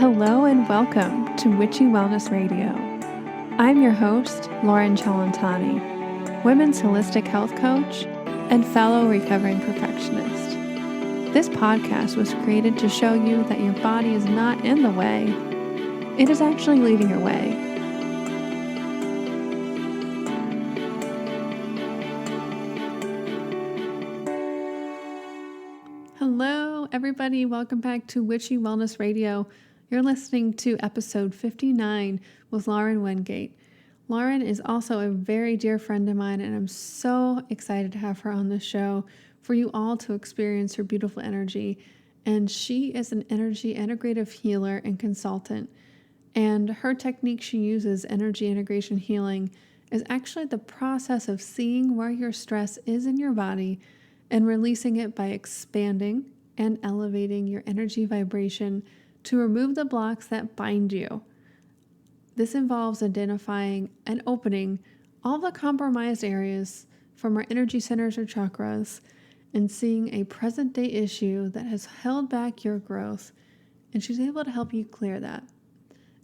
Hello and welcome to Witchy Wellness Radio. I'm your host, Lauren Chalantani, women's holistic health coach and fellow recovering perfectionist. This podcast was created to show you that your body is not in the way, it is actually leading your way. Hello, everybody. Welcome back to Witchy Wellness Radio. You're listening to episode 59 with Lauren Wingate. Lauren is also a very dear friend of mine, and I'm so excited to have her on the show for you all to experience her beautiful energy. And she is an energy integrative healer and consultant. And her technique she uses, energy integration healing, is actually the process of seeing where your stress is in your body and releasing it by expanding and elevating your energy vibration to remove the blocks that bind you. This involves identifying and opening all the compromised areas from our energy centers or chakras and seeing a present day issue that has held back your growth, and she's able to help you clear that.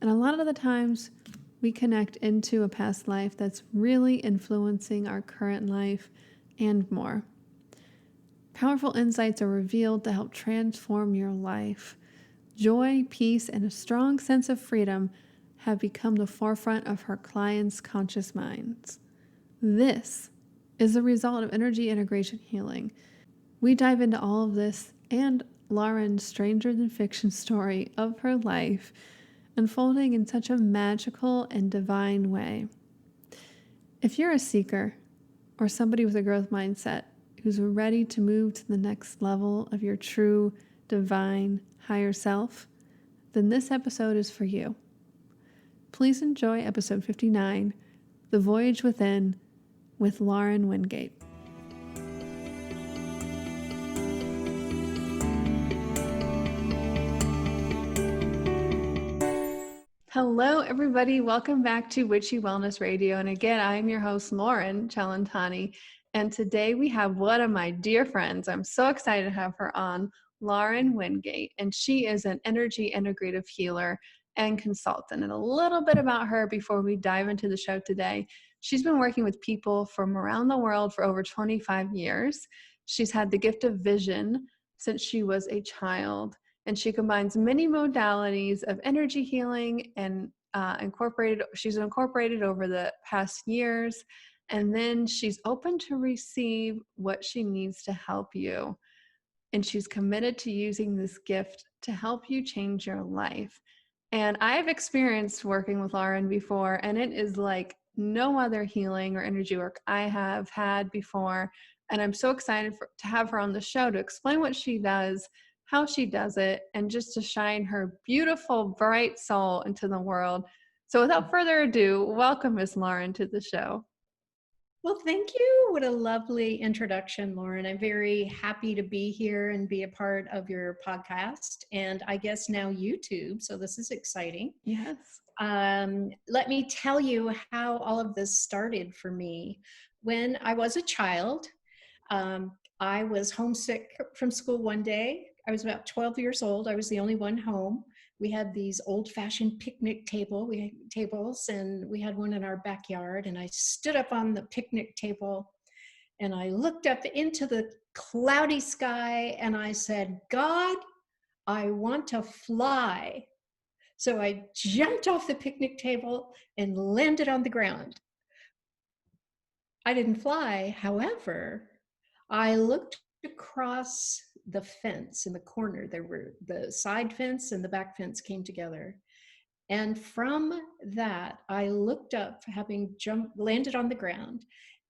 And a lot of the times we connect into a past life that's really influencing our current life and more. Powerful insights are revealed to help transform your life. Joy, peace, and a strong sense of freedom have become the forefront of her clients' conscious minds. This is the result of energy integration healing. We dive into all of this and Lauren's stranger-than-fiction story of her life unfolding in such a magical and divine way. If you're a seeker or somebody with a growth mindset who's ready to move to the next level of your true, divine, higher self, then this episode is for you. Please enjoy episode 59, The Voyage Within, with Lauren Wingate. Hello, everybody. Welcome back to Witchy Wellness Radio. And again, I'm your host, Lauren Chalantani. And today we have one of my dear friends. I'm so excited to have her on, Lauren Wingate. And she is an energy integrative healer and consultant. And a little bit about her before we dive into the show today. She's been working with people from around the world for over 25 years. She's had the gift of vision since she was a child. And she combines many modalities of energy healing and she's incorporated over the past years. And then she's open to receive what she needs to help you. And she's committed to using this gift to help you change your life. And I've experienced working with Lauren before, and it is like no other healing or energy work I have had before. And I'm so excited to have her on the show to explain what she does, how she does it, and just to shine her beautiful, bright soul into the world. So without further ado, welcome Miss Lauren to the show. Well, thank you. What a lovely introduction, Lauren. I'm very happy to be here and be a part of your podcast and I guess now YouTube. So this is exciting. Yes. Let me tell you how all of this started for me. When I was a child, I was homesick from school one day. I was about 12 years old. I was the only one home. We had these old-fashioned picnic tables, and we had one in our backyard. And I stood up on the picnic table, and I looked up into the cloudy sky, and I said, "God, I want to fly." So I jumped off the picnic table and landed on the ground. I didn't fly, however, I looked across the fence in the corner. There were the side fence and the back fence came together. And from that, I looked up, having landed on the ground,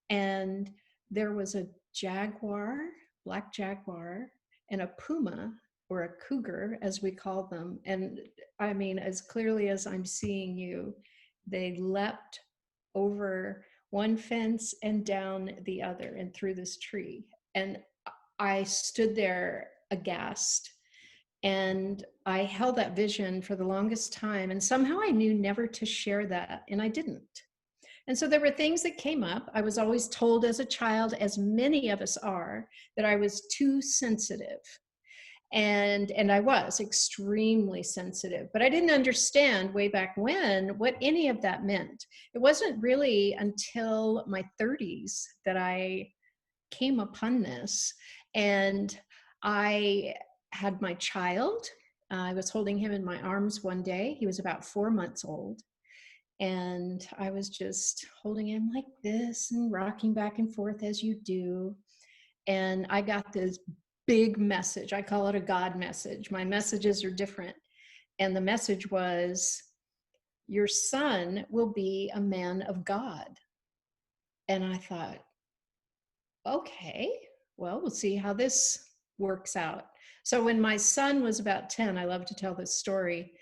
and there was a jaguar, black jaguar, and a puma, or a cougar, as we call them. And I mean, as clearly as I'm seeing you, they leapt over one fence and down the other and through this tree. And I stood there aghast, and I held that vision for the longest time. And somehow I knew never to share that, and I didn't. And so there were things that came up. I was always told as a child, as many of us are, that I was too sensitive. And I was extremely sensitive, but I didn't understand way back when what any of that meant. It wasn't really until my 30s that I came upon this. And I had my child. I was holding him in my arms one day. He was about 4 months old. And I was just holding him like this and rocking back and forth as you do. And I got this big message. I call it a God message. My messages are different. And the message was, your son will be a man of God. And I thought, okay, well, we'll see how this works out. So when my son was about 10, I love to tell this story.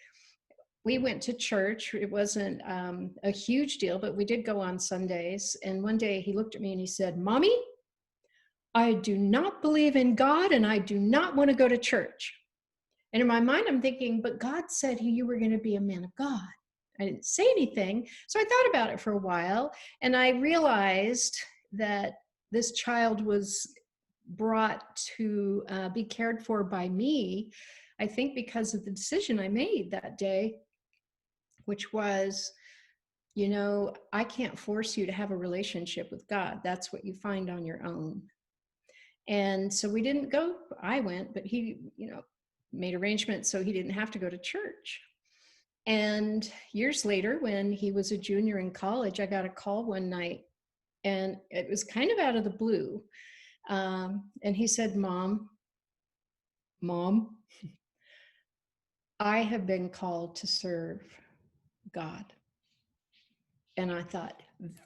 We went to church. It wasn't a huge deal, but we did go on Sundays. And one day he looked at me and he said, Mommy, I do not believe in God and I do not want to go to church. And in my mind, I'm thinking, but God said you were going to be a man of God. I didn't say anything. So I thought about it for a while. And I realized that this child was brought to be cared for by me, I think because of the decision I made that day, which was, I can't force you to have a relationship with God. That's what you find on your own. And so we didn't go. I went, but he, made arrangements so he didn't have to go to church. And years later, when he was a junior in college, I got a call one night, and it was kind of out of the blue. And he said, Mom, I have been called to serve God. And I thought,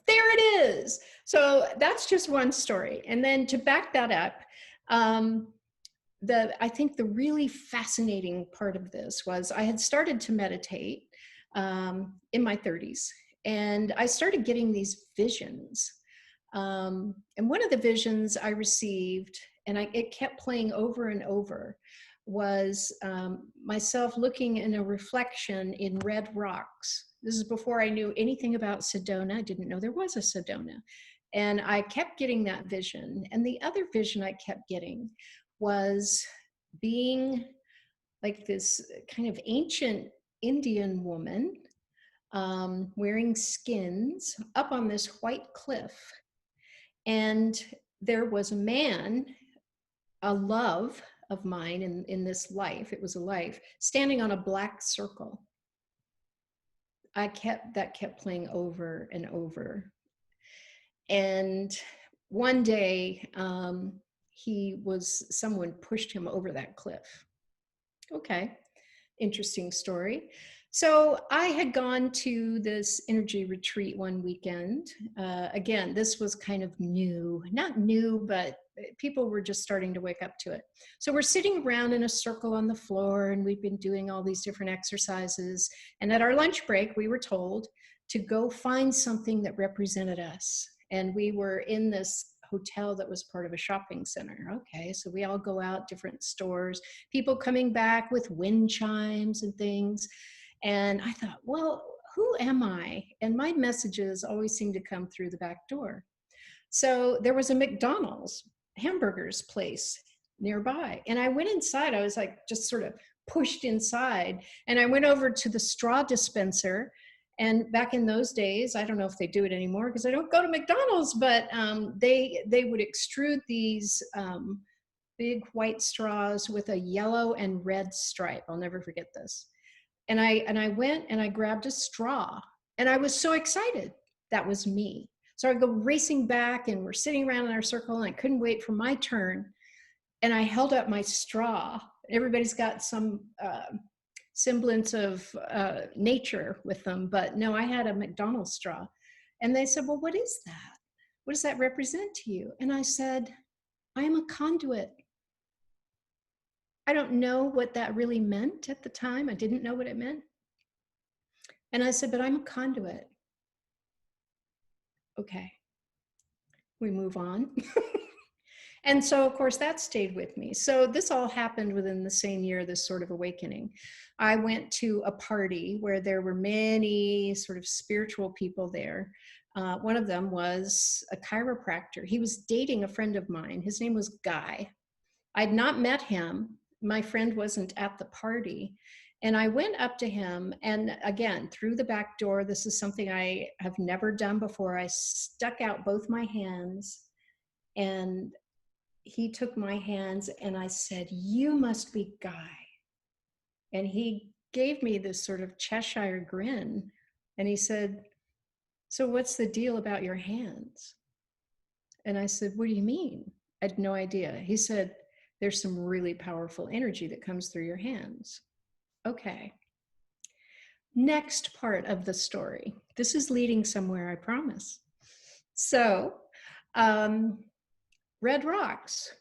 there it is. So that's just one story. And then to back that up, I think the really fascinating part of this was I had started to meditate in my 30s, and I started getting these visions. And one of the visions I received, and it kept playing over and over, was myself looking in a reflection in red rocks. This is before I knew anything about Sedona. I didn't know there was a Sedona. And I kept getting that vision. And the other vision I kept getting was being like this kind of ancient Indian woman wearing skins up on this white cliff. And there was a man, a love of mine in this life, it was a life, standing on a black circle. That kept playing over and over. And one day, someone pushed him over that cliff. Okay, interesting story. So I had gone to this energy retreat one weekend. Again, this was kind of new, not new, but people were just starting to wake up to it. So we're sitting around in a circle on the floor, and we've been doing all these different exercises. And at our lunch break, we were told to go find something that represented us. And we were in this hotel that was part of a shopping center. Okay, so we all go out, different stores, people coming back with wind chimes and things. And I thought, well, who am I? And my messages always seem to come through the back door. So there was a McDonald's hamburgers place nearby. And I went inside. I was like just sort of pushed inside. And I went over to the straw dispenser. And back in those days, I don't know if they do it anymore because I don't go to McDonald's, but they would extrude these big white straws with a yellow and red stripe. I'll never forget this. And I went and I grabbed a straw, and I was so excited. That was me. So I go racing back, and we're sitting around in our circle, and I couldn't wait for my turn. And I held up my straw. Everybody's got some semblance of nature with them, but no, I had a McDonald's straw. And they said, well, what is that? What does that represent to you? And I said, I am a conduit. I don't know what that really meant at the time. I didn't know what it meant. And I said, but I'm a conduit. Okay, we move on. And so, of course, that stayed with me. So this all happened within the same year, this sort of awakening. I went to a party where there were many sort of spiritual people there. One of them was a chiropractor. He was dating a friend of mine. His name was Guy. I'd not met him, my friend wasn't at the party. And I went up to him, and again, through the back door, this is something I have never done before. I stuck out both my hands, and he took my hands, and I said, "You must be Guy." And he gave me this sort of Cheshire grin. And he said, "So what's the deal about your hands?" And I said, "What do you mean?" I had no idea. He said, "There's some really powerful energy that comes through your hands." Okay. Next part of the story. This is leading somewhere, I promise. So, um, Red Rocks.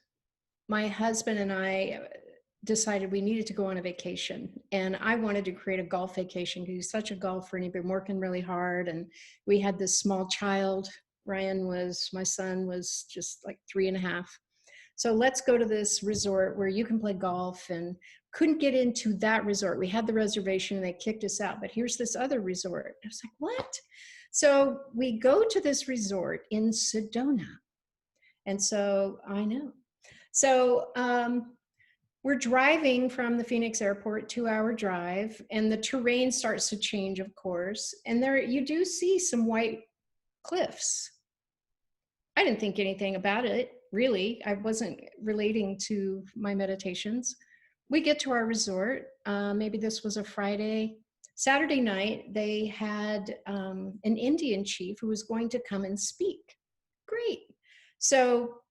My husband and I decided we needed to go on a vacation, and I wanted to create a golf vacation because he's such a golfer and he'd been working really hard, and we had this small child. My son was just like 3.5. So let's go to this resort where you can play golf, and couldn't get into that resort. We had the reservation and they kicked us out, but here's this other resort. I was like, what? So we go to this resort in Sedona. And so I know. So we're driving from the Phoenix airport, 2-hour drive, and the terrain starts to change, of course. And there you do see some white cliffs. I didn't think anything about it, really. I wasn't relating to my meditations. We get to our resort. Maybe this was a Friday. Saturday night, they had an Indian chief who was going to come and speak. Great. So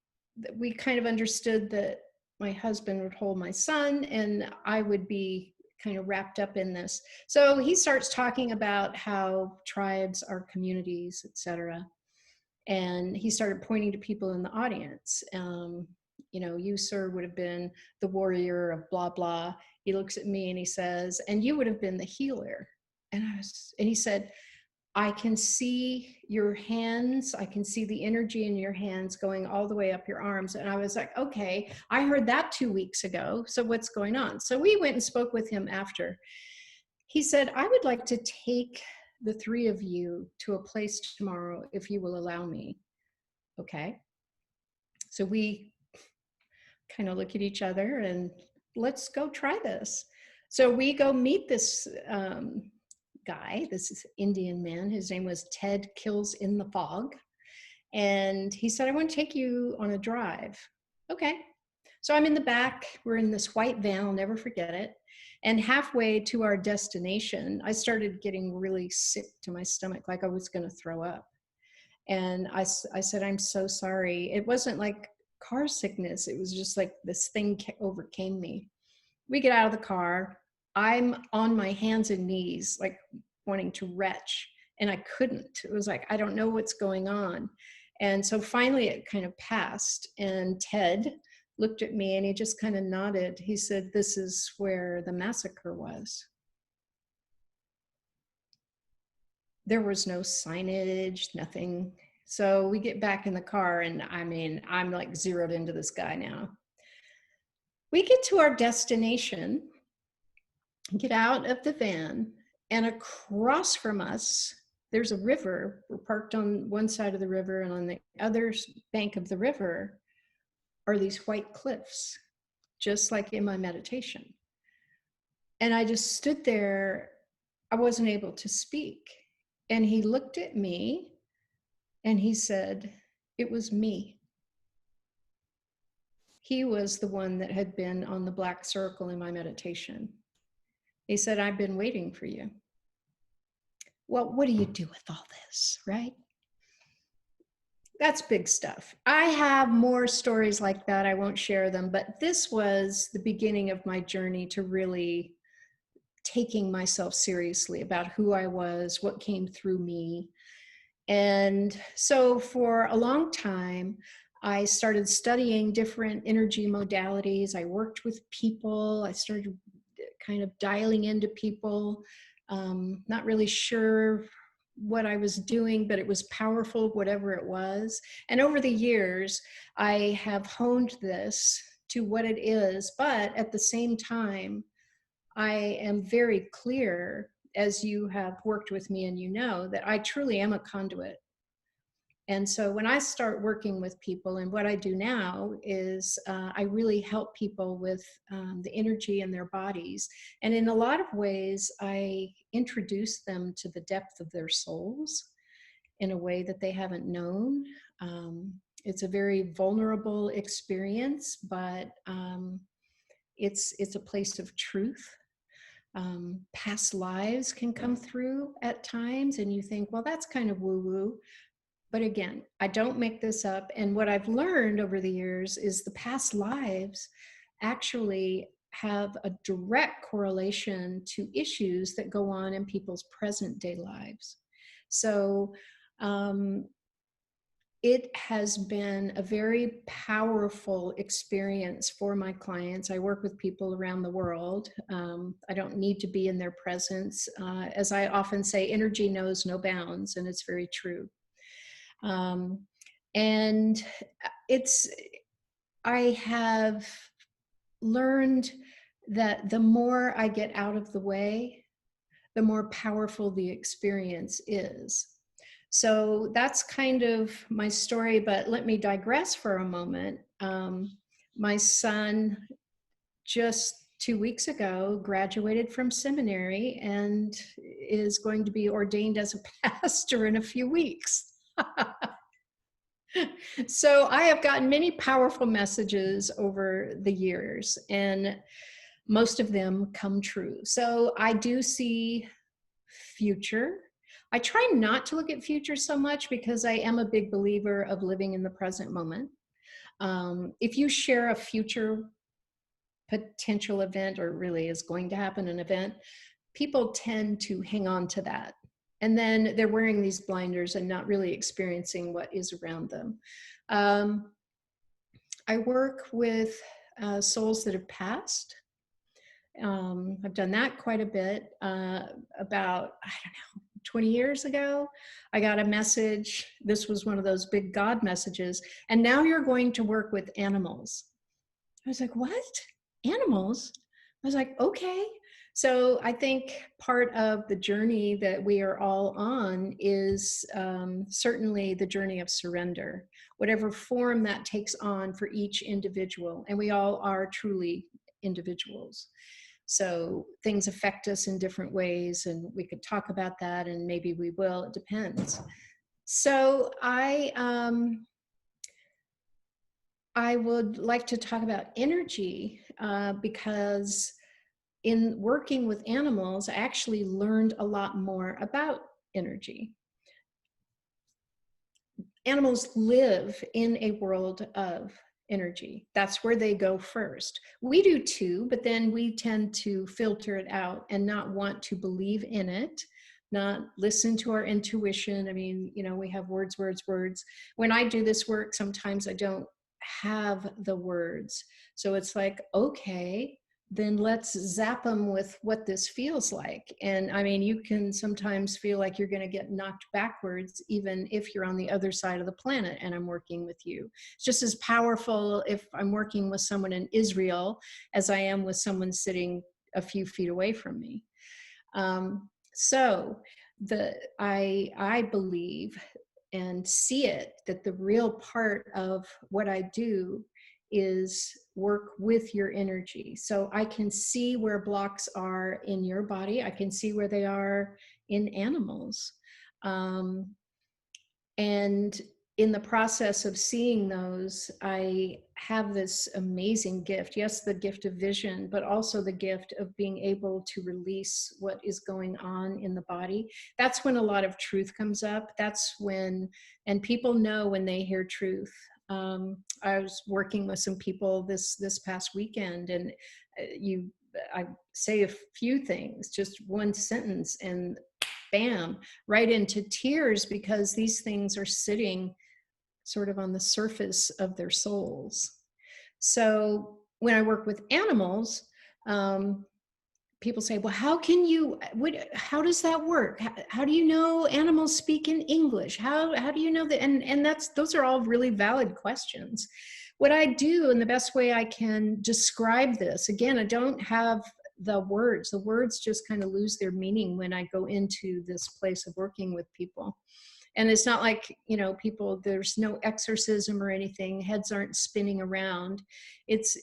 we kind of understood that my husband would hold my son and I would be kind of wrapped up in this. So he starts talking about how tribes are communities, etc. And he started pointing to people in the audience. You, sir, would have been the warrior of blah, blah. He looks at me and he says, and you would have been the healer. And he said, I can see your hands. I can see the energy in your hands going all the way up your arms. And I was like, okay, I heard that 2 weeks ago. So what's going on? So we went and spoke with him after. He said, I would like to take the 3 of you to a place tomorrow, if you will allow me. Okay. So we kind of look at each other and let's go try this. So we go meet this guy, this Indian man. His name was Ted Kills in the Fog. And he said, I want to take you on a drive. Okay. So I'm in the back. We're in this white van. I'll never forget it. And halfway to our destination, I started getting really sick to my stomach, like I was going to throw up. And I said, I'm so sorry. It wasn't like car sickness. It was just like this thing overcame me. We get out of the car. I'm on my hands and knees, like wanting to retch. And I couldn't. It was like, I don't know what's going on. And so finally it kind of passed. And Ted looked at me and he just kind of nodded. He said, this is where the massacre was. There was no signage, nothing. So we get back in the car and I'm like zeroed into this guy now. We get to our destination, get out of the van, and across from us, there's a river. We're parked on one side of the river, and on the other bank of the river are these white cliffs, just like in my meditation. And I just stood there. I wasn't able to speak. And he looked at me and he said, it was me. He was the one that had been on the black circle in my meditation. He said, I've been waiting for you. Well, what do you do with all this, right? That's big stuff. I have more stories like that. I won't share them, but this was the beginning of my journey to really taking myself seriously about who I was, what came through me. And so for a long time, I started studying different energy modalities. I worked with people. I started kind of dialing into people, not really sure what I was doing, but it was powerful, whatever it was. And over the years, I have honed this to what it is, but at the same time, I am very clear, as you have worked with me and you know, that I truly am a conduit. And so when I start working with people, and what I do now is I really help people with the energy in their bodies. And in a lot of ways, I introduce them to the depth of their souls in a way that they haven't known. It's a very vulnerable experience, but it's a place of truth. Past lives can come through at times, and you think, well, that's kind of woo-woo. But again, I don't make this up. And what I've learned over the years is the past lives actually have a direct correlation to issues that go on in people's present day lives. So it has been a very powerful experience for my clients. I work with people around the world. I don't need to be in their presence. As I often say, energy knows no bounds, and it's very true. And I have learned that the more I get out of the way, the more powerful the experience is. So that's kind of my story, but let me digress for a moment. My son just 2 weeks ago graduated from seminary and is going to be ordained as a pastor in a few weeks. So I have gotten many powerful messages over the years, and most of them come true. So I do see future. I try not to look at future so much because I am a big believer of living in the present moment. If you share a future potential event, or really is going to happen an event, people tend to hang on to that. And then they're wearing these blinders and not really experiencing what is around them. I work with souls that have passed. I've done that quite a bit. About, I don't know, 20 years ago, I got a message. This was one of those big God messages. And now you're going to work with animals. I was like, what? Animals? I was like, okay. So I think part of the journey that we are all on is certainly the journey of surrender, whatever form that takes on for each individual. And we all are truly individuals. So things affect us in different ways, and we could talk about that, and maybe we will, it depends. So I would like to talk about energy because in working with animals, I actually learned a lot more about energy. Animals live in a world of energy. That's where they go first. We do too, but then we tend to filter it out and not want to believe in it, not listen to our intuition. I mean, you know, we have words, words, words. When I do this work, sometimes I don't have the words. So it's like, okay, then let's zap them with what this feels like. And I mean, you can sometimes feel like you're going to get knocked backwards, even if you're on the other side of the planet and I'm working with you. It's just as powerful if I'm working with someone in Israel as I am with someone sitting a few feet away from me. So I believe and see it that the real part of what I do is work with your energy. So I can see where blocks are in your body. I can see where they are in animals. And in the process of seeing those, I have this amazing gift. Yes, the gift of vision, but also the gift of being able to release what is going on in the body. That's when a lot of truth comes up. That's when, and people know when they hear truth. I was working with some people this past weekend, and I say a few things, just one sentence, and bam, right into tears, because these things are sitting sort of on the surface of their souls. So when I work with animals, people say, well, how does that work? How do you know animals speak in English? How do you know that? And those are all really valid questions. What I do, and the best way I can describe this, again, I don't have the words. The words just kind of lose their meaning when I go into this place of working with people. And it's not like, people, there's no exorcism or anything, heads aren't spinning around. It's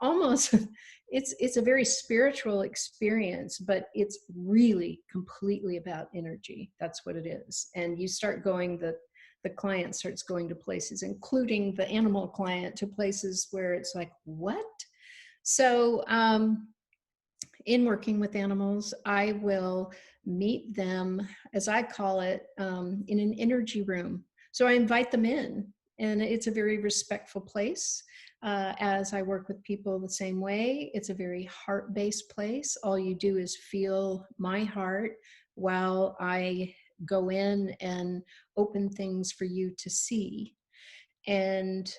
almost it's a very spiritual experience, but it's really completely about energy. That's what it is. And you start going, the client starts going to places, including the animal client, to places where it's like, what? So in working with animals, I will meet them, as I call it, in an energy room. So I invite them in, and it's a very respectful place. As I work with people the same way, it's a very heart-based place. All you do is feel my heart while I go in and open things for you to see. And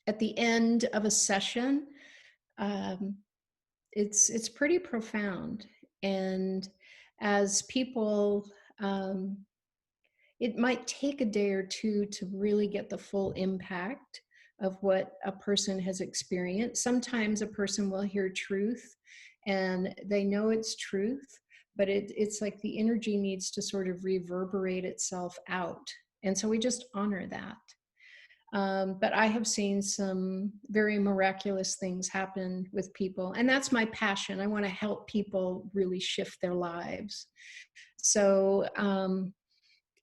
at the end of a session, um, it's pretty profound. And as people, um, it might take a day or two to really get the full impact of what a person has experienced. Sometimes a person will hear truth and they know it's truth, but it's like the energy needs to sort of reverberate itself out. And so we just honor that. But I have seen some very miraculous things happen with people. And that's my passion. I want to help people really shift their lives. So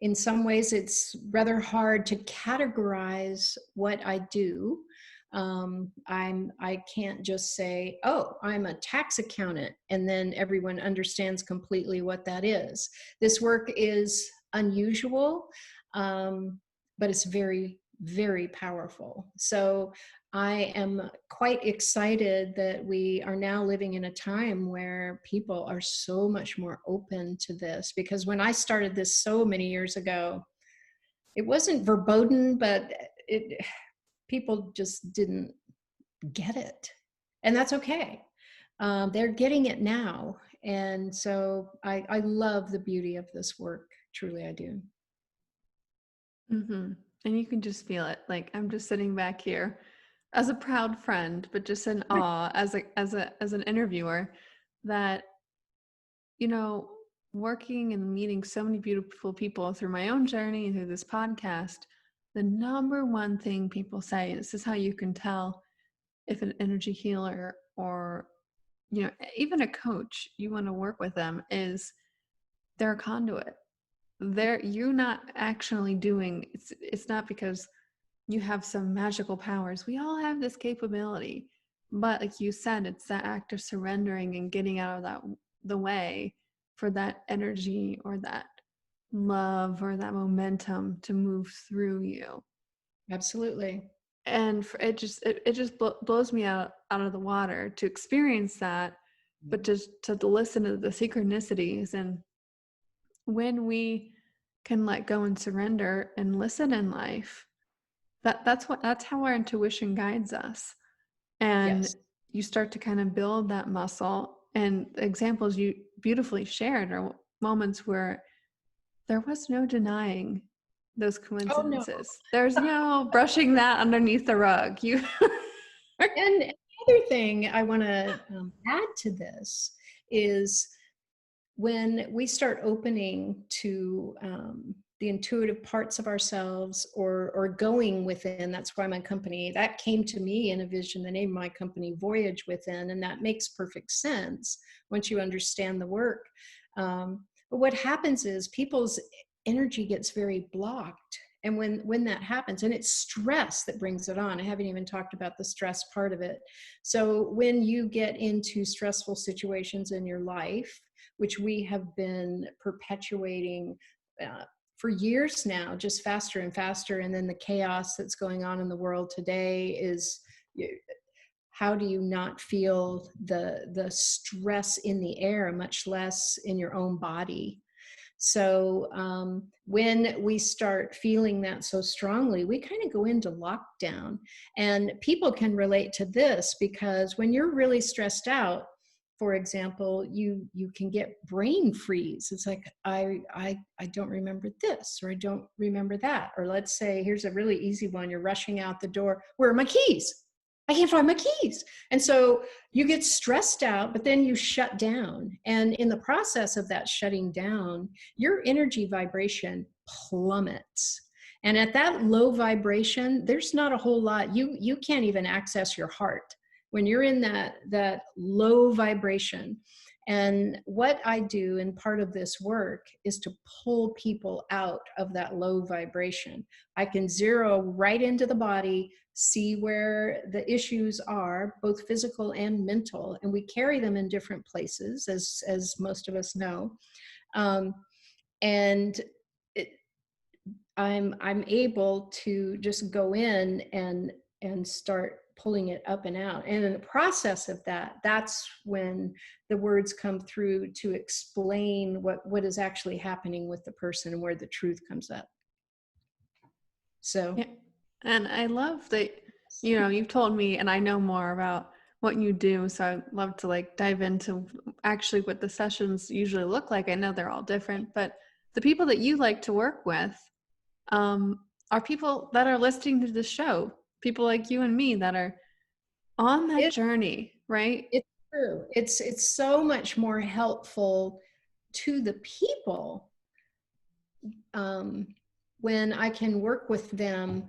in some ways, it's rather hard to categorize what I do. I can't just say, oh, I'm a tax accountant, and then everyone understands completely what that is. This work is unusual, but it's very, very powerful. So I am quite excited that we are now living in a time where people are so much more open to this, because when I started this so many years ago, it wasn't verboten, but people just didn't get it. And that's okay. They're getting it now. And so I love the beauty of this work. Truly, I do. Mm-hmm. And you can just feel it. Like I'm just sitting back here as a proud friend, but just in Right. awe as an interviewer that, you know, working and meeting so many beautiful people through my own journey and through this podcast, the number one thing people say, and this is how you can tell if an energy healer or, even a coach, you want to work with them, is they're a conduit. You're not actually doing it's not because you have some magical powers. We all have this capability, but like you said, it's that act of surrendering and getting out of the way for that energy or that love or that momentum to move through you. Absolutely. And it just blows me out of the water to experience that, but just to listen to the synchronicities. And when we can let go and surrender and listen in life, that's how our intuition guides us. And Yes. you start to kind of build that muscle. And the examples you beautifully shared are moments where there was no denying those Oh, no. coincidences. There's no brushing that underneath the rug. You And the other thing I want to add to this is when we start opening to the intuitive parts of ourselves, or going within. That's why my company, that came to me in a vision, the name of my company, Voyage Within, and that makes perfect sense once you understand the work. But what happens is people's energy gets very blocked. And when that happens, and it's stress that brings it on. I haven't even talked about the stress part of it. So when you get into stressful situations in your life, which we have been perpetuating for years now, just faster and faster. And then the chaos that's going on in the world today is, how do you not feel the stress in the air, much less in your own body? So when we start feeling that so strongly, we kind of go into lockdown. And people can relate to this, because when you're really stressed out, for example, you can get brain freeze. It's like, I don't remember this, or I don't remember that. Or let's say, here's a really easy one. You're rushing out the door. Where are my keys? I can't find my keys. And so you get stressed out, but then you shut down. And in the process of that shutting down, your energy vibration plummets. And at that low vibration, there's not a whole lot. You can't even access your heart when you're in that low vibration. And what I do in part of this work is to pull people out of that low vibration. I can zero right into the body, see where the issues are, both physical and mental, and we carry them in different places, as most of us know. Um, and it, I'm able to just go in and start pulling it up and out. And in the process of that, that's when the words come through to explain what is actually happening with the person and where the truth comes up. So Yeah. And I love that, you've told me, and I know more about what you do. So I'd love to like dive into actually what the sessions usually look like. I know they're all different, but the people that you like to work with are people that are listening to the show, people like you and me that are on that it, journey, right? it's true. It's so much more helpful to the people when I can work with them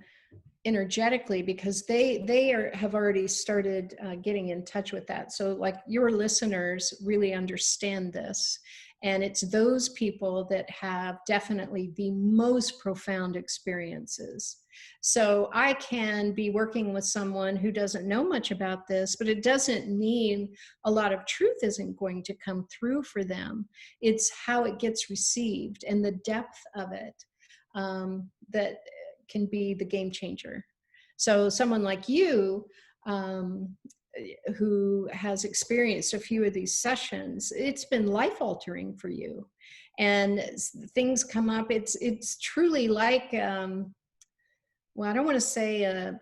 energetically, because they have already started getting in touch with that. So like your listeners really understand this, and it's those people that have definitely the most profound experiences. So I can be working with someone who doesn't know much about this, but it doesn't mean a lot of truth isn't going to come through for them. It's how it gets received and the depth of it that can be the game changer. So someone like you, who has experienced a few of these sessions, it's been life altering for you, and things come up. It's truly like, well, I don't want to say a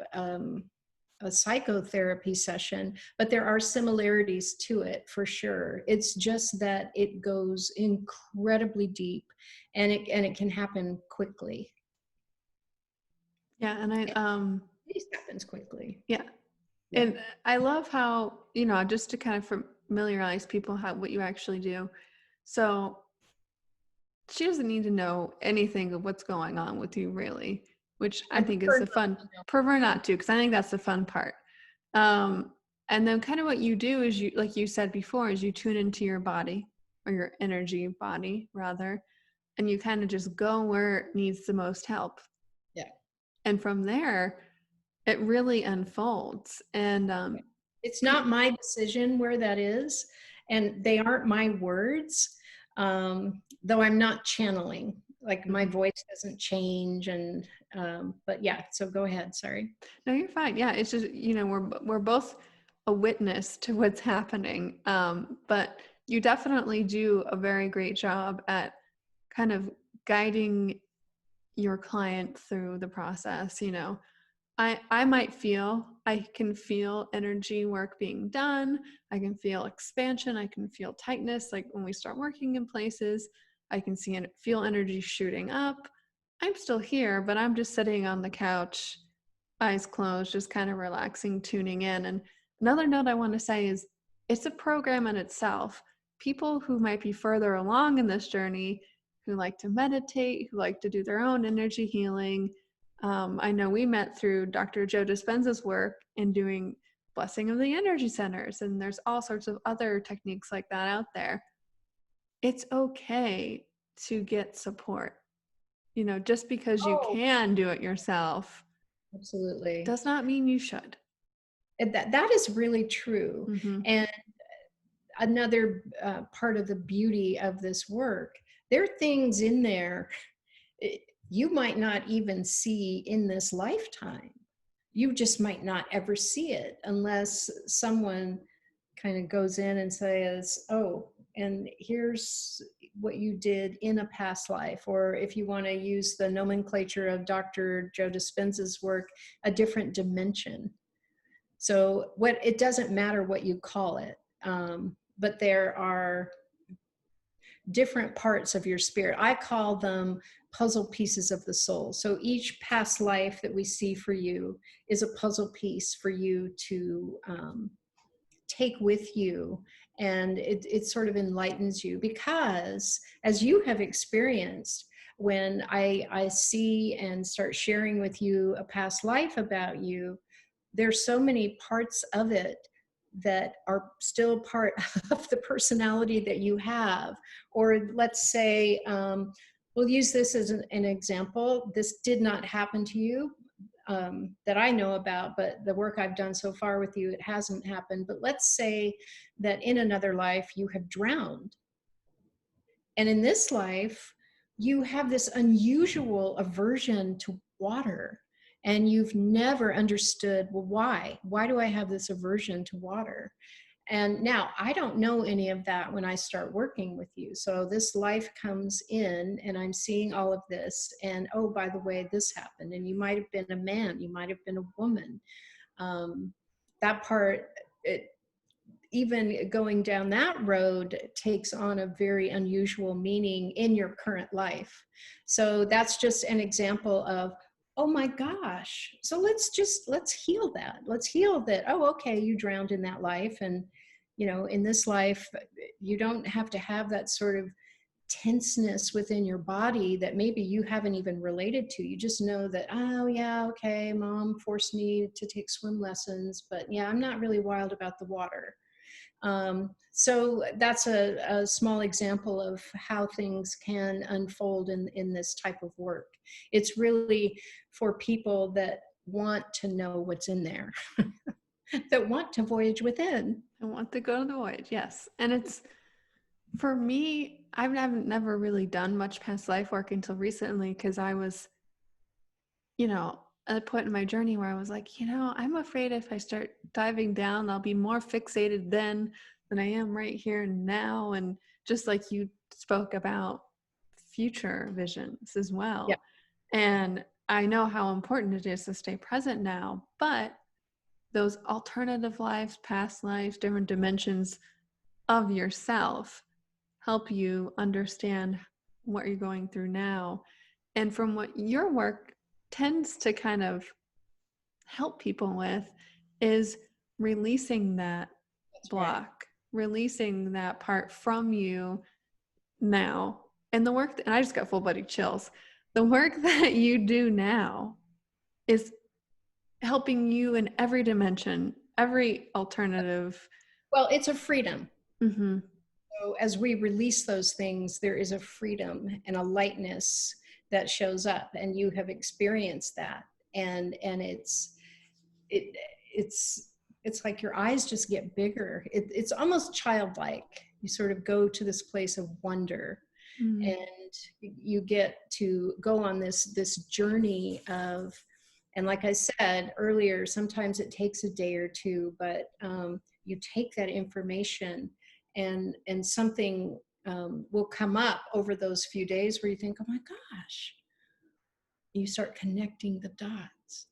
psychotherapy session, but there are similarities to it for sure. It's just that it goes incredibly deep, and it can happen quickly. Yeah. And It happens quickly. yeah. Yeah. And I love how, just to kind of familiarize people what you actually do. So she doesn't need to know anything of what's going on with you, really, which I I think is prefer the not fun, to know. prefer not to, because I think that's the fun part. And then kind of what you do is you, like you said before, is you tune into your body, or your energy body rather, and you kind of just go where it needs the most help. Yeah. And from there, it really unfolds. And It's not my decision where that is, and they aren't my words, though I'm not channeling. Like my mhm. voice doesn't change, and but yeah. So go ahead. Sorry. No, you're fine. Yeah, it's just, we're both a witness to what's happening. But you definitely do a very great job at kind of guiding your client through the process. I can feel energy work being done. I can feel expansion. I can feel tightness. Like when we start working in places, I can feel energy shooting up. I'm still here, but I'm just sitting on the couch, eyes closed, just kind of relaxing, tuning in. And another note I want to say is it's a program in itself. People who might be further along in this journey, who like to meditate, who like to do their own energy healing. I know we met through Dr. Joe Dispenza's work in doing blessing of the energy centers, and there's all sorts of other techniques like that out there. It's okay to get support. Just because you Oh, can do it yourself absolutely. does not mean you should. And that is really true. Mm-hmm. And another part of the beauty of this work, there are things in there you might not even see in this lifetime. You just might not ever see it unless someone kind of goes in and says, oh, and here's what you did in a past life. Or if you want to use the nomenclature of Dr. Joe Dispenza's work, a different dimension. So it doesn't matter what you call it, but there are different parts of your spirit. I call them puzzle pieces of the soul. So each past life that we see for you is a puzzle piece for you to take with you. And it sort of enlightens you, because as you have experienced, when I see and start sharing with you a past life about you, there's so many parts of it that are still part of the personality that you have. Or let's say, we'll use this as an example. This did not happen to you, that I know about, but the work I've done so far with you, it hasn't happened. But let's say that in another life you have drowned. And in this life, you have this unusual aversion to water. And you've never understood, well, why? Why do I have this aversion to water? And now I don't know any of that when I start working with you. So this life comes in and I'm seeing all of this. And oh, by the way, this happened. And you might have been a man, you might have been a woman. That part, even going down that road takes on a very unusual meaning in your current life. So that's just an example of, oh my gosh. So let's heal that. Let's heal that. Oh, okay, you drowned in that life. And, in this life, you don't have to have that sort of tenseness within your body that maybe you haven't even related to. You just know that, oh yeah, okay, mom forced me to take swim lessons, but yeah, I'm not really wild about the water. So that's a small example of how things can unfold in this type of work. It's really for people that want to know what's in there, that want to voyage within. I want to go to the voyage, yes. And it's, for me, I've never really done much past life work until recently, because I was, at a point in my journey where I was like, I'm afraid if I start diving down, I'll be more fixated then than I am right here and now. And just like you spoke about future visions as well. Yeah. And I know how important it is to stay present now, but those alternative lives, past lives, different dimensions of yourself help you understand what you're going through now. And from what your work tends to kind of help people with is releasing that block, releasing that part from you now. And the work, and I just got full body chills. The work that you do now is helping you in every dimension, every alternative. Well, it's a freedom. Mm-hmm. So as we release those things, there is a freedom and a lightness that shows up, and you have experienced that. And it's like your eyes just get bigger. It's almost childlike. You sort of go to this place of wonder, and you get to go on this journey of, and like I said earlier, sometimes it takes a day or two, but you take that information and something will come up over those few days where you think, oh my gosh, you start connecting the dots.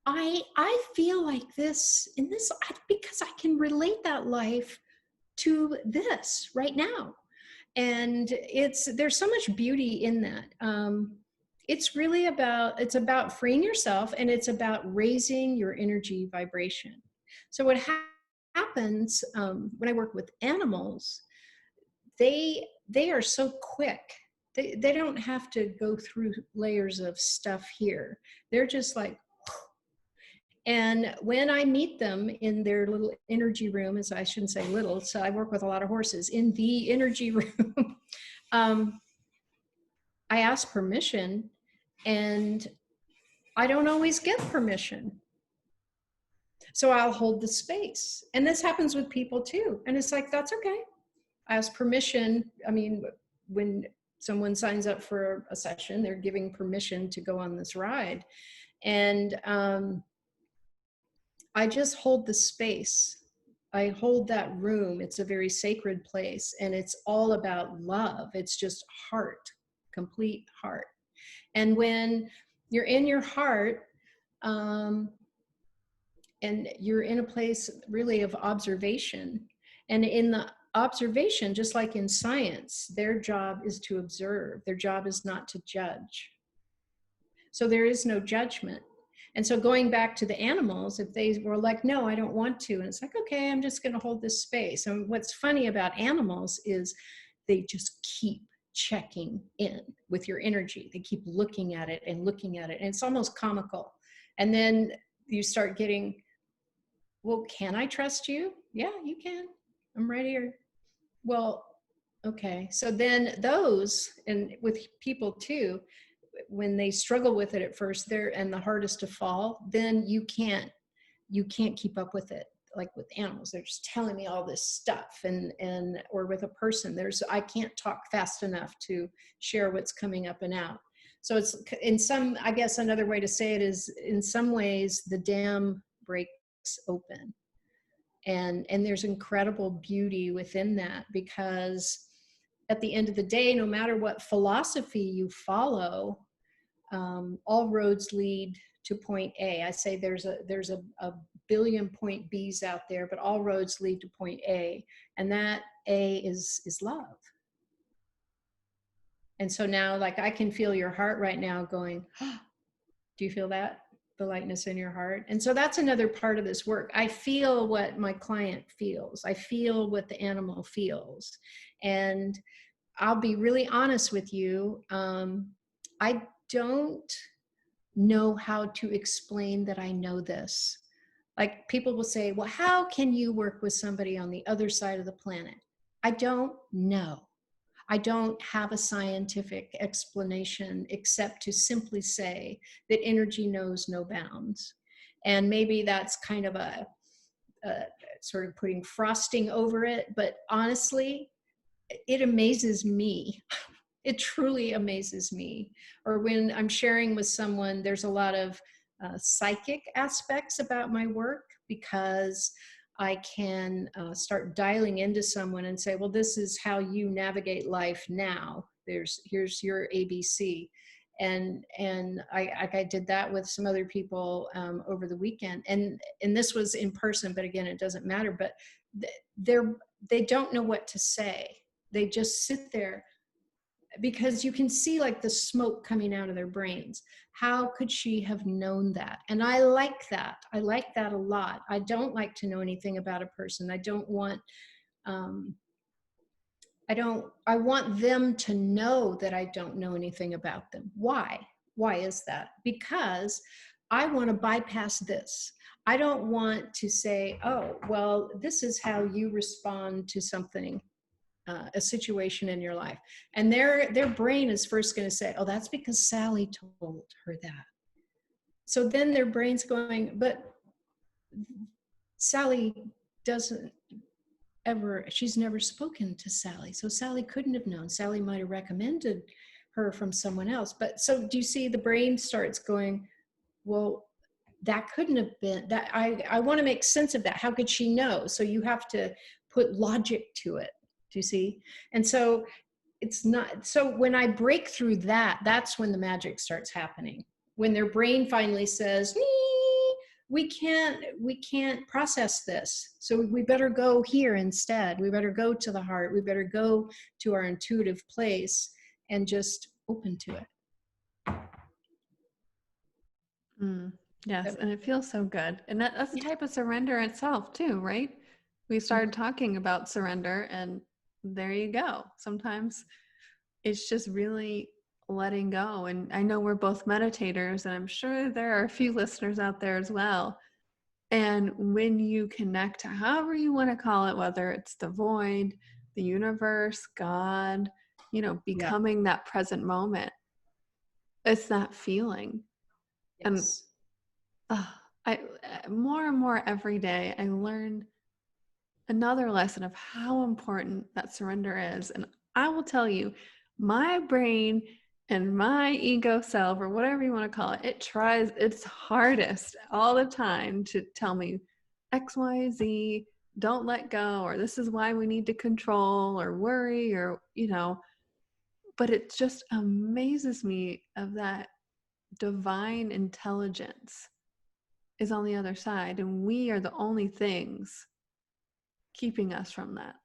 I feel like this in this, because I can relate that life to this right now. And there's so much beauty in that. It's really it's about freeing yourself, and it's about raising your energy vibration. So what happens when I work with animals, they are so quick. They don't have to go through layers of stuff here. They're just like, and when I meet them in their little energy room, as I shouldn't say little, so I work with a lot of horses, in the energy room, I ask permission, and I don't always get permission. So I'll hold the space. And this happens with people too. And it's like, that's okay. I ask permission. I mean, when someone signs up for a session, they're giving permission to go on this ride. And I just hold the space. I hold that room. It's a very sacred place, and it's all about love. It's just heart, complete heart. And when you're in your heart, and you're in a place really of observation, and in the observation, just like in science, their job is to observe. Their job is not to judge. So there is no judgment. And so going back to the animals, if they were like, no, I don't want to, and it's like, okay, I'm just going to hold this space. And what's funny about animals is they just keep checking in with your energy. They keep looking at it and looking at it. And it's almost comical. And then you start getting, well, can I trust you? Yeah, you can. I'm right here. Well, okay. So then those, and with people too, when they struggle with it at first, they're and the hardest to fall, then you can't keep up with it. Like with animals, they're just telling me all this stuff, and or with a person, I can't talk fast enough to share what's coming up and out. So it's in some, I guess another way to say it is, in some ways the dam breaks open, and there's incredible beauty within that, because at the end of the day, no matter what philosophy you follow, all roads lead to point A. I say there's a billion point B's out there, but all roads lead to point A, and that A is love. And so now, like, I can feel your heart right now going, oh, do you feel that? The lightness in your heart. And so that's another part of this work. I feel what my client feels. I feel what the animal feels. And I'll be really honest with you. I don't know how to explain that I know this. Like, people will say, well, how can you work with somebody on the other side of the planet? I don't know. I don't have a scientific explanation except to simply say that energy knows no bounds. And maybe that's kind of a sort of putting frosting over it, but honestly, it amazes me. It truly amazes me. Or when I'm sharing with someone, there's a lot of psychic aspects about my work, because I can start dialing into someone and say, well, this is how you navigate life now. Here's your ABC. And I did that with some other people over the weekend. And this was in person, but again, it doesn't matter. But they don't know what to say. They just sit there, because you can see like the smoke coming out of their brains. How could she have known that? And I like that. I like that a lot. I don't like to know anything about a person. I want them to know that I don't know anything about them. Why? Why is that? Because I want to bypass this. I don't want to say, oh, well, this is how you respond to something, a situation in your life. And their brain is first going to say, oh, that's because Sally told her that. So then their brain's going, but Sally doesn't she's never spoken to Sally. So Sally couldn't have known. Sally might have recommended her from someone else. But so do you see, the brain starts going, well, that couldn't have been that. I want to make sense of that. How could she know? So you have to put logic to it. Do you see? And so it's not, so when I break through that, that's when the magic starts happening. When their brain finally says, we can't process this. So we better go here instead. We better go to the heart. We better go to our intuitive place and just open to it. Yes, and it feels so good. And that's a type of surrender itself too, right? We started talking about surrender, and there you go. Sometimes it's just really letting go. And I know we're both meditators, and I'm sure there are a few listeners out there as well. And when you connect to however you want to call it, whether it's the void, the universe, God, becoming that present moment, it's that feeling. Yes. And I more and more every day, I learn another lesson of how important that surrender is. And I will tell you, my brain and my ego self, or whatever you want to call it, it tries its hardest all the time to tell me X, Y, Z, don't let go, or this is why we need to control or worry, or, but it just amazes me of that divine intelligence is on the other side, and we are the only things keeping us from that.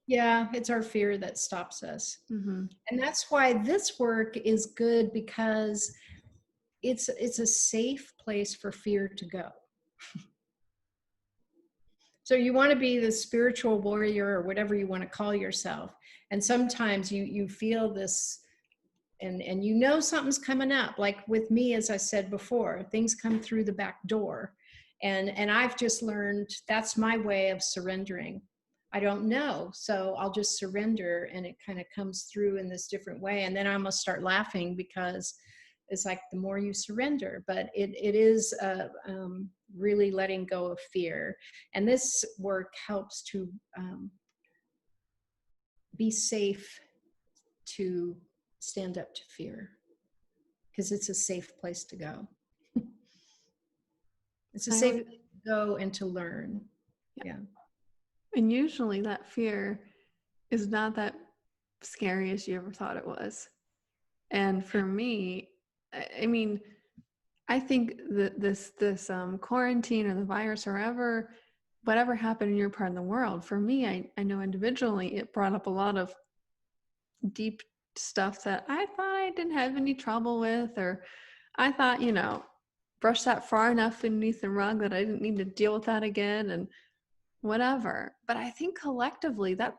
Yeah, it's our fear that stops us. Mm-hmm. And that's why this work is good, because it's a safe place for fear to go. So you want to be the spiritual warrior or whatever you want to call yourself. And sometimes you feel this and you know something's coming up. Like with me, as I said before, things come through the back door. And I've just learned that's my way of surrendering. I don't know. So I'll just surrender and it kind of comes through in this different way. And then I must start laughing because it's like the more you surrender, but it is really letting go of fear. And this work helps to be safe to stand up to fear because it's a safe place to go. It's a I safe always, place to go and to learn. Yeah. and usually that fear is not that scary as you ever thought it was. And for me, I mean, I think that this quarantine or the virus or whatever happened in your part of the world, for me, I know individually it brought up a lot of deep stuff that I thought I didn't have any trouble with, or I thought, brush that far enough beneath the rug that I didn't need to deal with that again and whatever. But I think collectively that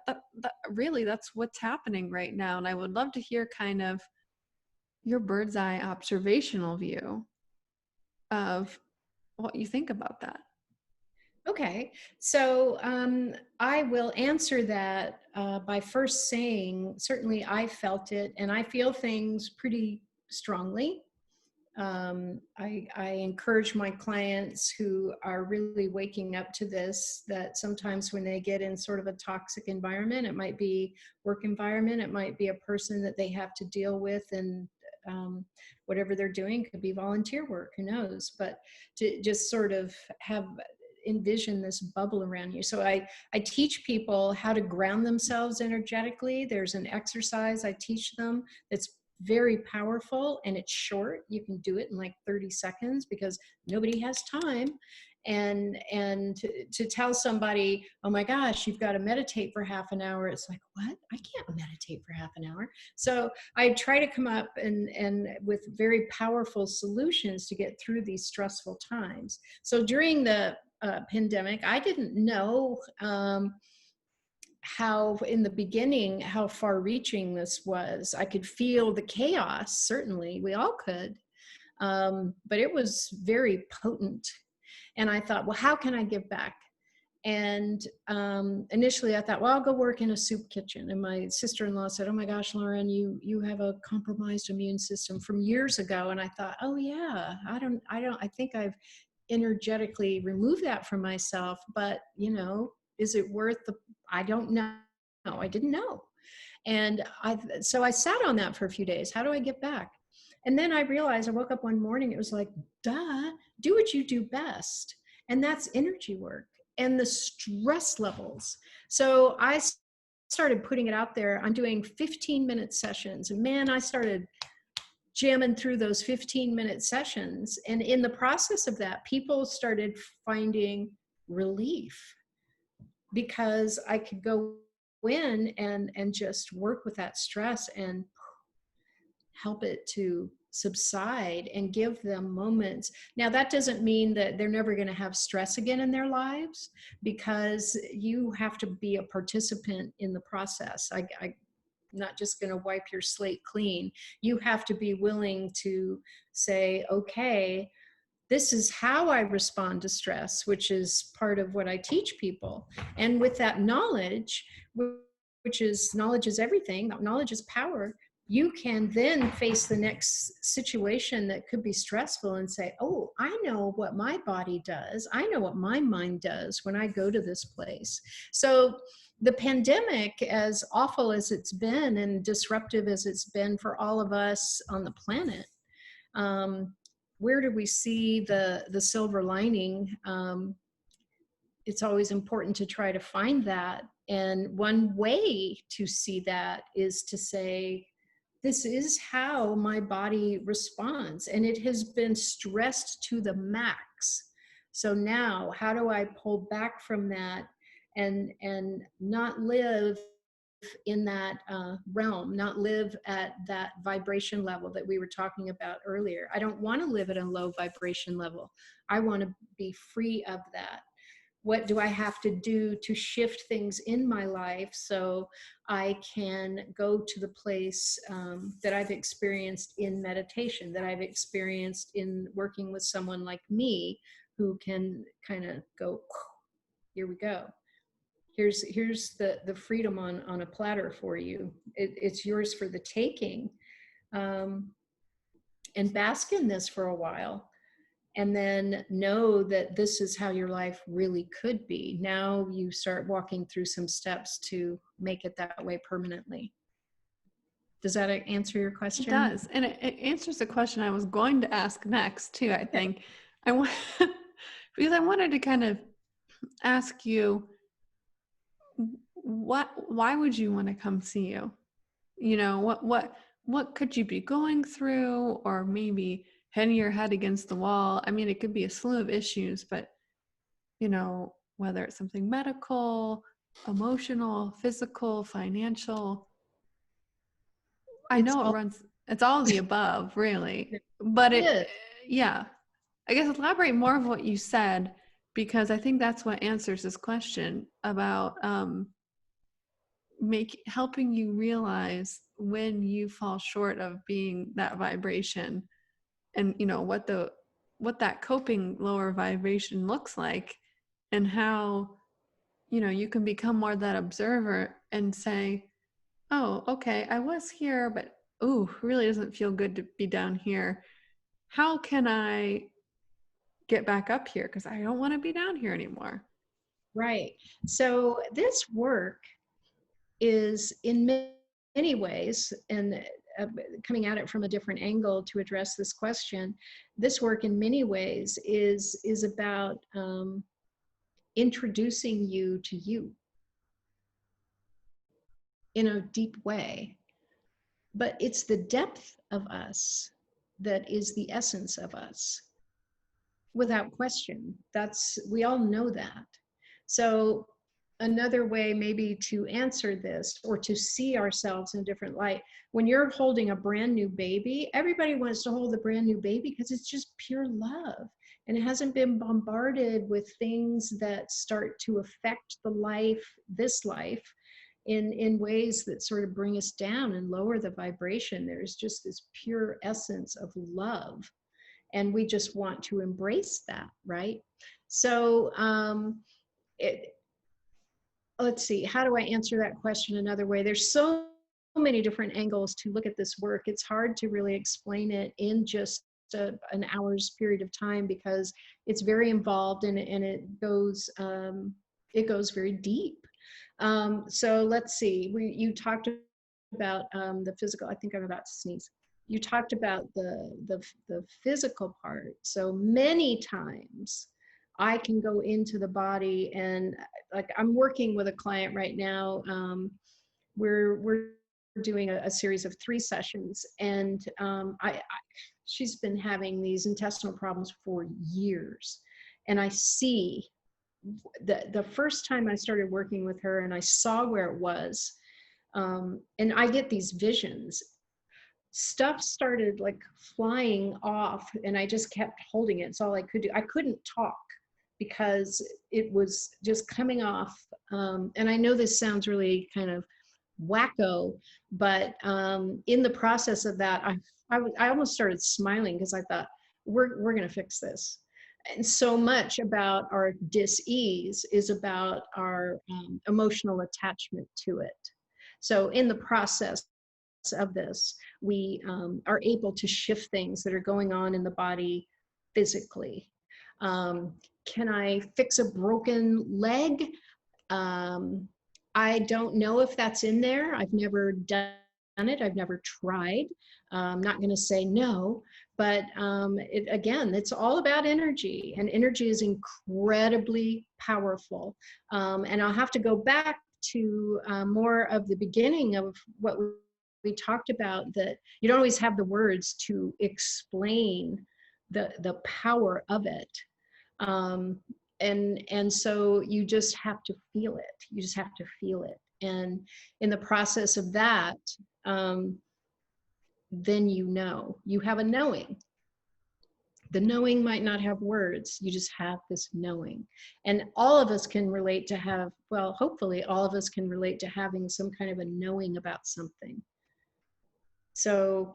really that's what's happening right now. And I would love to hear kind of your bird's eye observational view of what you think about that. Okay, so I will answer that by first saying, certainly I felt it and I feel things pretty strongly. I encourage my clients who are really waking up to this, that sometimes when they get in sort of a toxic environment, it might be work environment, it might be a person that they have to deal with, and whatever they're doing could be volunteer work, who knows, but to just sort of have envision this bubble around you. So I teach people how to ground themselves energetically. There's an exercise I teach them that's very powerful and it's short. You can do it in like 30 seconds because nobody has time. And to tell somebody, oh my gosh, you've got to meditate for half an hour. It's like, what? I can't meditate for half an hour. So I try to come up and with very powerful solutions to get through these stressful times. So during the pandemic, I didn't know how in the beginning how far reaching this was. I could feel the chaos, certainly we all could, but it was very potent. And I thought, well, how can I give back? And initially I thought, well, I'll go work in a soup kitchen. And my sister-in-law said, oh my gosh, Lauren, you have a compromised immune system from years ago. And I thought, oh yeah, I think I've energetically removed that from myself, but is it worth I don't know. I didn't know. And so I sat on that for a few days. How do I get back? And then I realized, I woke up one morning, it was like, duh, do what you do best. And that's energy work and the stress levels. So I started putting it out there. I'm doing 15-minute sessions. And man, I started jamming through those 15-minute sessions. And in the process of that, people started finding relief because I could go in and just work with that stress and help it to subside and give them moments. Now, that doesn't mean that they're never going to have stress again in their lives, because you have to be a participant in the process. I'm not just going to wipe your slate clean. You have to be willing to say, okay, this is how I respond to stress, which is part of what I teach people. And with that knowledge, which is knowledge is everything, knowledge is power, you can then face the next situation that could be stressful and say, oh, I know what my body does. I know what my mind does when I go to this place. So the pandemic, as awful as it's been and disruptive as it's been for all of us on the planet, where do we see the silver lining? It's always important to try to find that. And one way to see that is to say, this is how my body responds. And it has been stressed to the max. So now, how do I pull back from that and not live in that realm, not live at that vibration level that we were talking about earlier? I don't want to live at a low vibration level. I want to be free of that. What do I have to do to shift things in my life so I can go to the place that I've experienced in meditation, that I've experienced in working with someone like me who can kind of go, here we go. Here's the freedom on a platter for you. It's yours for the taking. Um, and bask in this for a while, and then know that this is how your life really could be. Now you start walking through some steps to make it that way permanently. Does that answer your It question? does. And it answers the question I was going to ask next, too, I Okay. think. I want, because I wanted to kind of ask you, why would you want to come see you? You know, what could you be going through, or maybe hitting your head against the wall? I mean, it could be a slew of issues, but you know, whether it's something medical, emotional, physical, financial, I It's know all it's all of the above, really. But it is. yeah, I guess elaborate more of what you said, because I think that's what answers this question about helping you realize when you fall short of being that vibration, and you know what that coping lower vibration looks like, and how you know you can become more that observer and say, oh, okay, I was here, but ooh, really doesn't feel good to be down here. How can I get back up here, because I don't want to be down here anymore? Right. So this work is in many ways, and coming at it from a different angle to address this question, this work in many ways is about introducing you to you in a deep way. But it's the depth of us that is the essence of us, without question. We all know that. So another way maybe to answer this, or to see ourselves in a different light, when you're holding a brand new baby, everybody wants to hold the brand new baby because it's just pure love, and it hasn't been bombarded with things that start to affect this life in ways that sort of bring us down and lower the vibration. There's just this pure essence of love, and we just want to embrace that, right? So it, let's see, how do I answer that question another way? There's so many different angles to look at this work. It's hard to really explain it in just an hour's period of time, because it's very involved, and it goes very deep. So let's see, you talked about the physical. I think I'm about to sneeze. You talked about the physical part. So many times I can go into the body, and like I'm working with a client right now. We're doing a series of 3 sessions, and she's been having these intestinal problems for years, and I see the first time I started working with her and I saw where it was, and I get these visions. Stuff started like flying off, and I just kept holding it. It's all I could do. I couldn't talk because it was just coming off. And I know this sounds really kind of wacko, but in the process of that, I almost started smiling, because I thought, we're going to fix this. And so much about our dis-ease is about our emotional attachment to it. So in the process of this, we are able to shift things that are going on in the body physically. Can I fix a broken leg? I don't know if that's in there. I've never done it. I've never tried. I'm not going to say no, but again, it's all about energy, and energy is incredibly powerful. And I'll have to go back to more of the beginning of what we talked about, that you don't always have the words to explain the power of it. And so you just have to feel it. You just have to feel it. And in the process of that, then you have a knowing The knowing might not have words, you just have this knowing. And all of us can relate to have, well, hopefully all of us can relate to having some kind of a knowing about something. So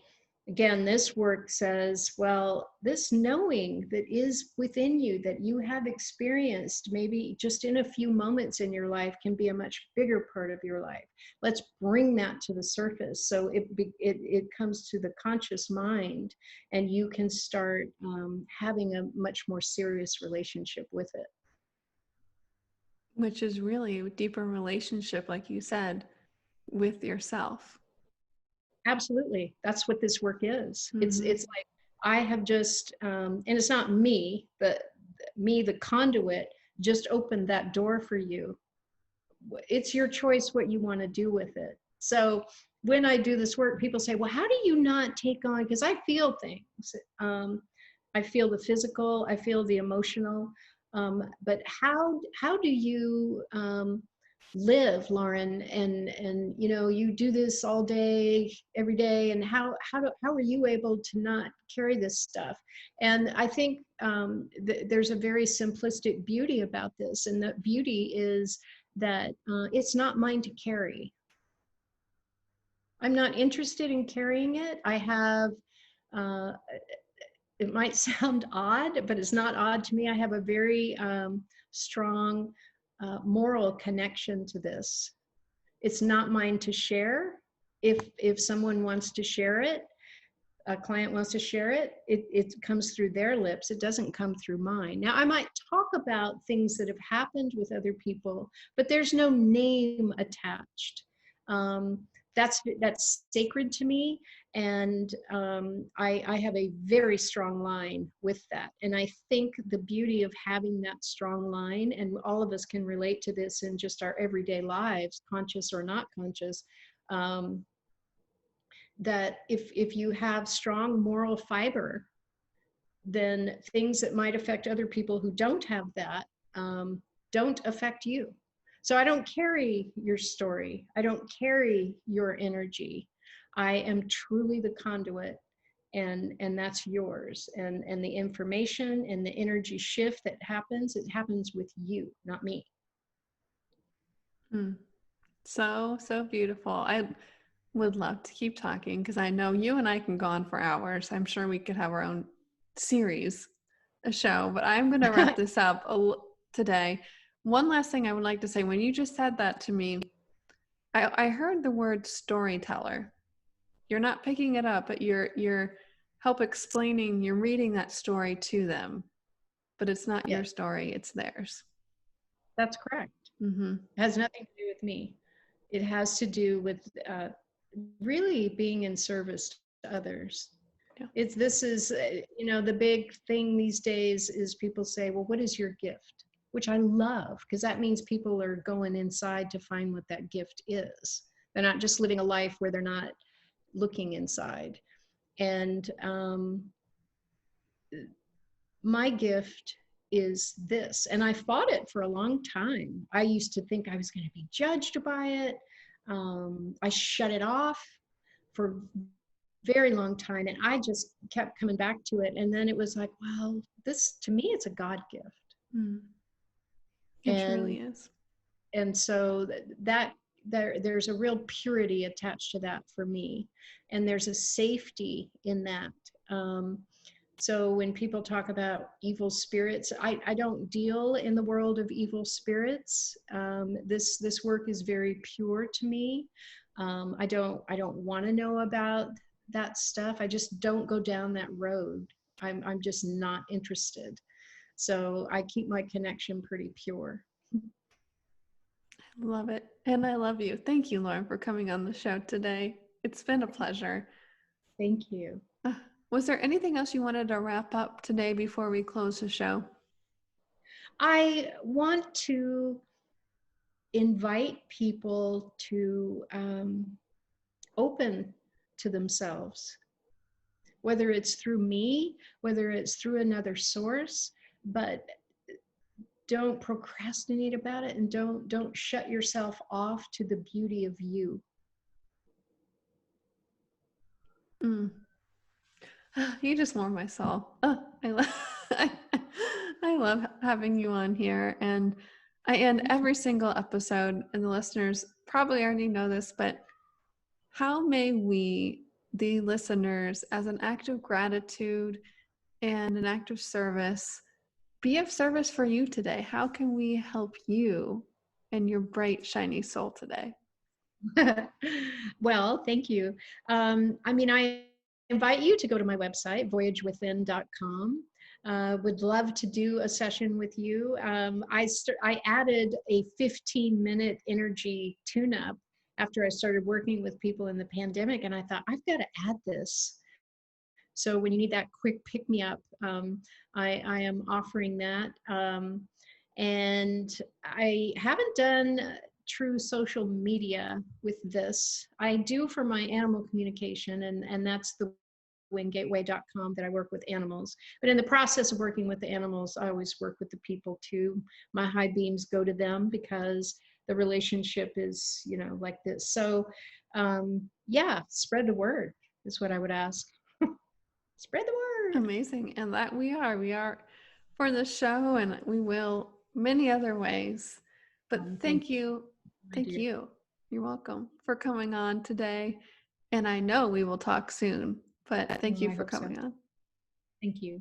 again, this work says, well, this knowing that is within you, that you have experienced maybe just in a few moments in your life, can be a much bigger part of your life. Let's bring that to the surface so it comes to the conscious mind, and you can start having a much more serious relationship with it. Which is really a deeper relationship, like you said, with yourself. Absolutely. That's what this work is. Mm-hmm. It's like I have just and it's not me, but me, the conduit, just opened that door for you. It's your choice what you want to do with it. So when I do this work, people say, well, how do you not take on, because I feel things. I feel the physical, I feel the emotional. But how do you live, Lauren? And you know, you do this all day, every day, and how are you able to not carry this stuff? And I think there's a very simplistic beauty about this, and the beauty is that it's not mine to carry. I'm not interested in carrying it. I have uh, it might sound odd, but it's not odd to me. I have a very strong moral connection to this. It's not mine to share. If someone wants to share it, a client wants to share it, it comes through their lips. It doesn't come through mine. Now, I might talk about things that have happened with other people, but there's no name attached. That's sacred to me, and I have a very strong line with that. And I think the beauty of having that strong line, and all of us can relate to this in just our everyday lives, conscious or not conscious, that if you have strong moral fiber, then things that might affect other people who don't have that don't affect you. So I don't carry your story. I don't carry your energy. I am truly the conduit, and that's yours. And the information and the energy shift that happens, it happens with you, not me. Mm. So beautiful. I would love to keep talking because I know you and I can go on for hours. I'm sure we could have our own series, a show, but I'm going to wrap this up today. One last thing I would like to say, when you just said that to me, I heard the word storyteller. You're not picking it up, but you're help explaining, you're reading that story to them, but it's not your Yes, story, it's theirs. that's correct. Mm-hmm. It has nothing to do with me. It has to do with really being in service to others. Yeah. This is, you know, the big thing these days is people say, well, what is your gift? Which I love, because that means people are going inside to find what that gift is. They're not just living a life where they're not looking inside. And my gift is this. And I fought it for a long time. I used to think I was going to be judged by it. I shut it off for very long time, and I just kept coming back to it. And then it was like, well, this, to me, it's a God gift. Mm. It and truly is. and so there's a real purity attached to that for me, and there's a safety in that. So when people talk about evil spirits, I don't deal in the world of evil spirits. This work is very pure to me. I don't want to know about that stuff. I just don't go down that road. I'm just not interested. So I keep my connection pretty pure. I love it. And I love you. Thank you, Lauren, for coming on the show today. It's been a pleasure. Thank you. Was there anything else you wanted to wrap up today before we close the show? I want to invite people to open to themselves, whether it's through me, whether it's through another source, but don't procrastinate about it, and don't shut yourself off to the beauty of you. Mm. You just warm my soul. Oh, I love I love having you on here, and I end Thank you. every single episode, and the listeners probably already know this, but how may we, the listeners, as an act of gratitude and an act of service, be of service for you today? How can we help you and your bright, shiny soul today? Well, thank you. I mean, I invite you to go to my website, voyagewithin.com. Would love to do a session with you. I added a 15-minute energy tune-up after I started working with people in the pandemic, and I thought, I've got to add this. So when you need that quick pick-me-up, I am offering that. And I haven't done true social media with this. I do for my animal communication, and that's the wingateway.com that I work with animals. But in the process of working with the animals, I always work with the people too. My high beams go to them because the relationship is, like this. So, yeah, spread the word is what I would ask. Spread the word. Amazing. And that we are for the show, and we will many other ways. But Thank thank you. you, my Thank dear. you. You're welcome for coming on today. And I know we will talk soon, but thank Oh, you I for hope so. coming on. Thank you.